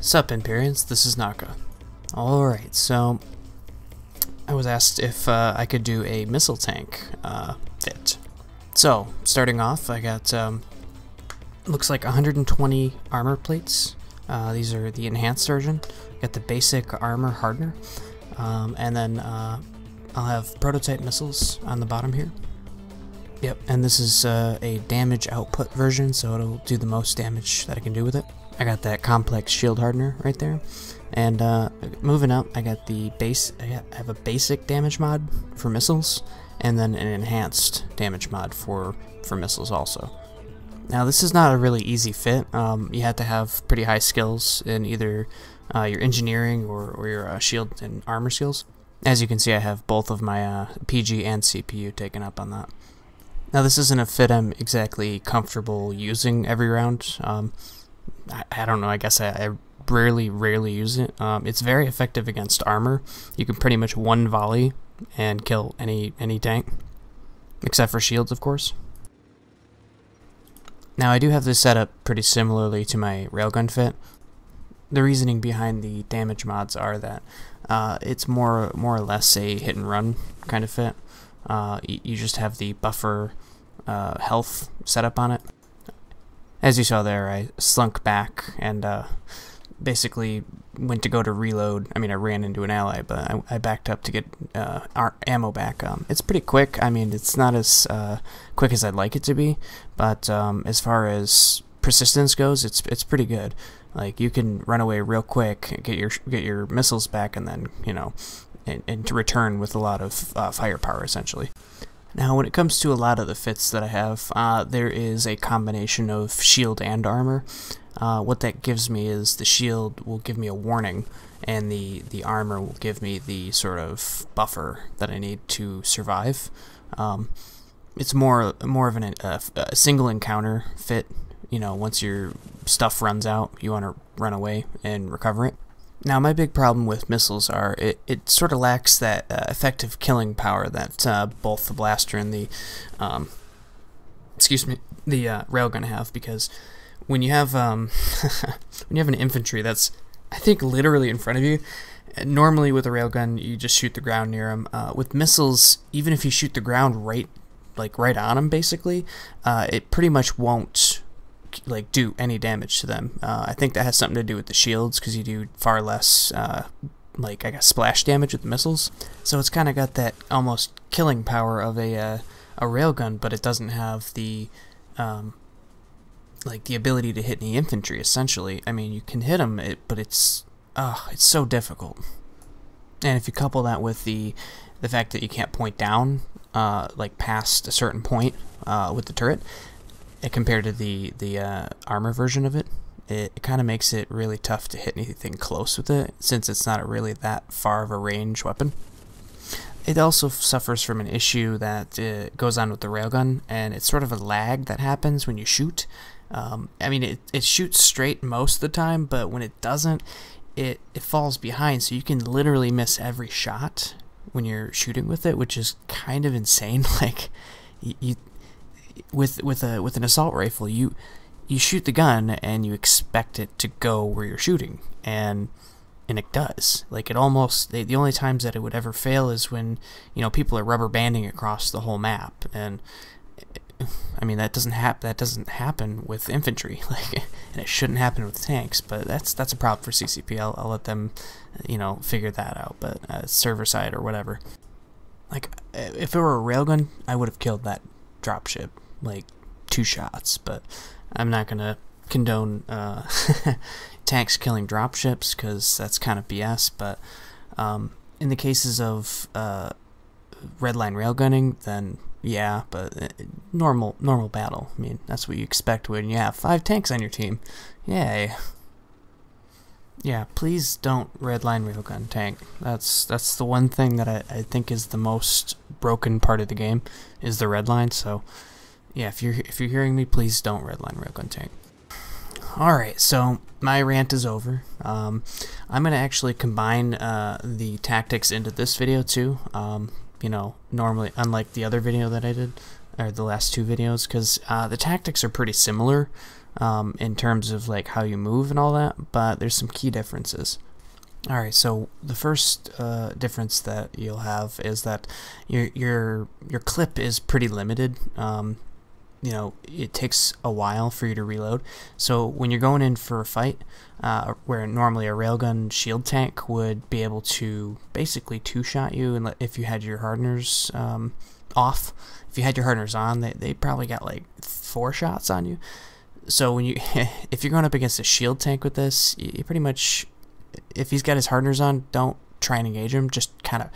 Sup Imperians, this is Naka. Alright, so I was asked if I could do a missile tank fit. So, starting off, I got, looks like 120 armor plates. These are the enhanced version. Got the basic armor hardener. And then I'll have prototype missiles on the bottom here. Yep, and this is a damage output version, so it'll do the most damage that I can do with it. I got that complex shield hardener right there. And moving up, I got the base. I have a basic damage mod for missiles, and then an enhanced damage mod for missiles also. Now this is not a really easy fit. You have to have pretty high skills in either your engineering or your shield and armor skills. As you can see, I have both of my PG and CPU taken up on that. Now this isn't a fit I'm exactly comfortable using every round. I don't know, I guess I rarely use it. It's very effective against armor. You can pretty much one volley and kill any tank, except for shields, of course. Now I do have this set up pretty similarly to my railgun fit. The reasoning behind the damage mods are that it's more or less a hit and run kind of fit. You just have the buffer health set up on it. As you saw there, I slunk back and basically went to go to reload. I mean, I ran into an ally, but I backed up to get ammo back. It's pretty quick. I mean, it's not as quick as I'd like it to be, but as far as persistence goes, it's pretty good. Like, you can run away real quick, get your missiles back, and then, you know, and to return with a lot of firepower, essentially. Now, when it comes to a lot of the fits that I have, there is a combination of shield and armor. What that gives me is the shield will give me a warning, and the armor will give me the sort of buffer that I need to survive. It's more of a single encounter fit. You know, once your stuff runs out, you want to run away and recover it. Now, my big problem with missiles are it sort of lacks that effective killing power that both the blaster and the railgun have, because when you have when you have an infantry that's, I think, literally in front of you, normally with a railgun you just shoot the ground near them. With missiles, even if you shoot the ground right on them, basically, it pretty much won't do any damage to them. I think that has something to do with the shields, because you do far less I guess splash damage with the missiles. So it's kind of got that almost killing power of a railgun, but it doesn't have the the ability to hit any infantry, essentially. I mean, you can hit them, but it's so difficult. And if you couple that with the fact that you can't point down past a certain point with the turret, compared to the armor version of it, it kind of makes it really tough to hit anything close with it, since it's not really that far of a range weapon. It also suffers from an issue that goes on with the railgun, and it's sort of a lag that happens when you shoot. I mean, it shoots straight most of the time, but when it doesn't, it falls behind, so you can literally miss every shot when you're shooting with it, which is kind of insane. Like, with an assault rifle, you shoot the gun and you expect it to go where you're shooting, and it does. Like, it almost, the only times that it would ever fail is when, you know, people are rubber banding across the whole map, and I mean, that doesn't happen with infantry, and it shouldn't happen with tanks. But that's a problem for CCP. I'll let them, you know, figure that out. But server side or whatever, like, if it were a railgun, I would have killed that dropship, like, 2 shots. But I'm not gonna condone tanks killing dropships, because that's kind of BS. But in the cases of redline railgunning, then yeah, but normal battle. I mean, that's what you expect when you have 5 tanks on your team. Yay. Yeah, please don't redline railgun tank. That's the one thing that I think is the most broken part of the game, is the redline. So yeah, if you're hearing me, please don't redline railgun tank. Alright, so my rant is over. I'm gonna actually combine the tactics into this video too. You know, normally, unlike the other video that I did, or the last 2 videos, because the tactics are pretty similar. in terms of like how you move and all that, but there's some key differences. Alright, so the first difference that you'll have is that your clip is pretty limited. You know, it takes a while for you to reload. So when you're going in for a fight, where normally a railgun shield tank would be able to basically two-shot you, and if you had your hardeners off, if you had your hardeners on, they probably got like 4 shots on you. So when you, if you're going up against a shield tank with this, you pretty much, if he's got his hardeners on, don't try and engage him. Just kind of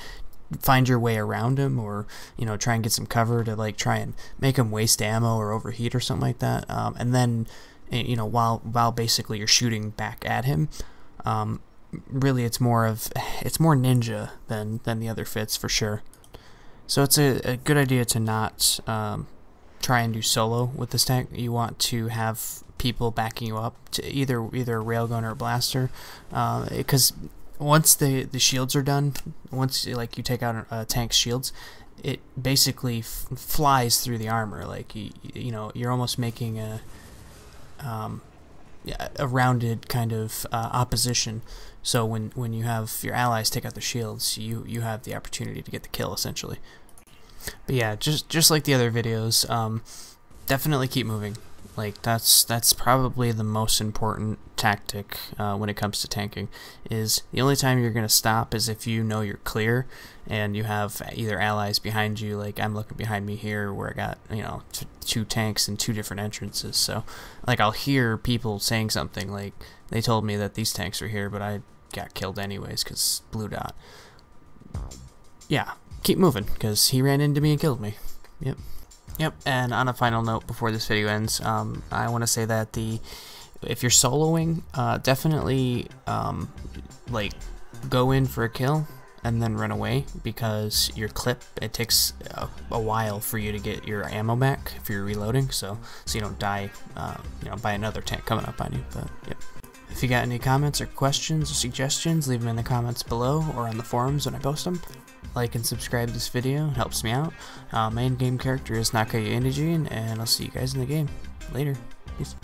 find your way around him, or you know, try and get some cover to like try and make him waste ammo or overheat or something like that. And then, you know, while basically you're shooting back at him, really it's more ninja than the other fits for sure. So it's a good idea to not try and do solo with this tank. You want to have people backing you up, to either a railgun or a blaster, because once the shields are done, once like you take out a tank's shields, it basically flies through the armor. Like you know, you're almost making a rounded kind of opposition. So when you have your allies take out the shields, you have the opportunity to get the kill essentially. But yeah, just like the other videos, definitely keep moving. Like that's probably the most important tactic when it comes to tanking. Is the only time you're gonna stop is if you know you're clear and you have either allies behind you. Like I'm looking behind me here, where I got, you know, 2 tanks and 2 different entrances. So like I'll hear people saying something like they told me that these tanks are here, but I got killed anyways because blue dot. Yeah, keep moving because he ran into me and killed me. Yep, and on a final note before this video ends, I want to say that if you're soloing, definitely like go in for a kill and then run away, because your clip, it takes a while for you to get your ammo back if you're reloading, so you don't die, you know, by another tank coming up on you. But yep. If you got any comments or questions or suggestions, leave them in the comments below or on the forums when I post them. Like and subscribe to this video, it helps me out. My in-game character is Nakaya Indigene, and I'll see you guys in the game. Later. Peace.